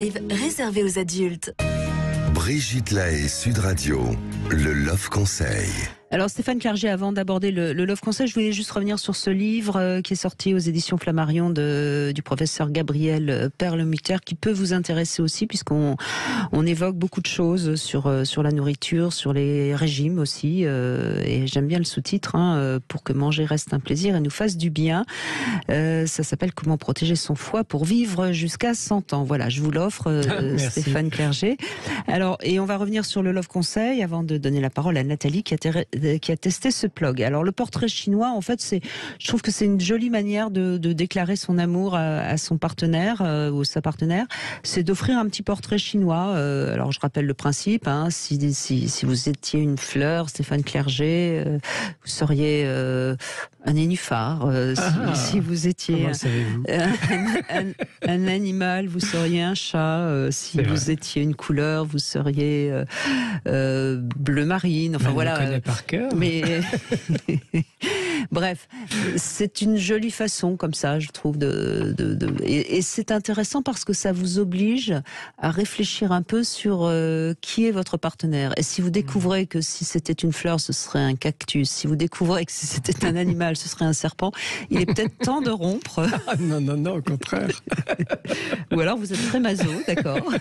Réservé aux adultes. Brigitte Lahaie, Sud Radio, le Love Conseil. Alors Stéphane Clerget, avant d'aborder le Love Conseil, je voulais juste revenir sur ce livre qui est sorti aux éditions Flammarion du professeur Gabriel Perlemutter, qui peut vous intéresser aussi, puisqu'on évoque beaucoup de choses sur la nourriture, sur les régimes aussi, et j'aime bien le sous-titre, pour que manger reste un plaisir et nous fasse du bien. Ça s'appelle Comment protéger son foie pour vivre jusqu'à 100 ans. Voilà, je vous l'offre, Stéphane Clerget. Alors, et on va revenir sur le Love Conseil avant de donner la parole à Nathalie qui a testé ce plug. Alors le portrait chinois, en fait, je trouve que c'est une jolie manière de déclarer son amour à son partenaire ou sa partenaire, c'est d'offrir un petit portrait chinois. Alors je rappelle le principe, si vous étiez une fleur, Stéphane Clerget, vous seriez un nénuphar. Si vous étiez un animal, vous seriez un chat. Si vous étiez une couleur, vous seriez bleu marine. Enfin voilà. Mais bref, c'est une jolie façon comme ça, je trouve, et c'est intéressant parce que ça vous oblige à réfléchir un peu sur qui est votre partenaire. Et si vous découvrez que si c'était une fleur, ce serait un cactus, si vous découvrez que si c'était un animal, ce serait un serpent, il est peut-être temps de rompre. Non, au contraire. Ou alors vous êtes très maso, d'accord.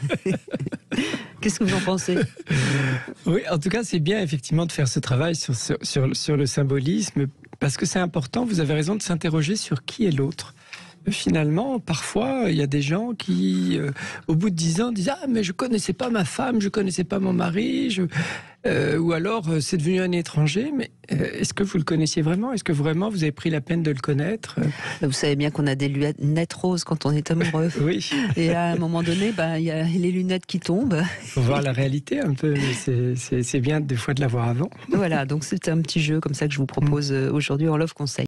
Qu'est-ce que vous en pensez ? Oui, en tout cas, c'est bien effectivement de faire ce travail sur le symbolisme, parce que c'est important, vous avez raison de s'interroger sur qui est l'autre. Finalement, parfois, il y a des gens qui, au bout de 10 ans, disent « Ah, mais je connaissais pas ma femme, je connaissais pas mon mari, ou alors c'est devenu un étranger, mais est-ce que vous le connaissiez vraiment ? Est-ce que vraiment vous avez pris la peine de le connaître ? » Vous savez bien qu'on a des lunettes roses quand on est amoureux. Oui. Et à un moment donné, il y a les lunettes qui tombent. Il faut voir la réalité un peu, mais c'est bien des fois de la voir avant. Voilà, donc c'est un petit jeu comme ça que je vous propose aujourd'hui en Love Conseil.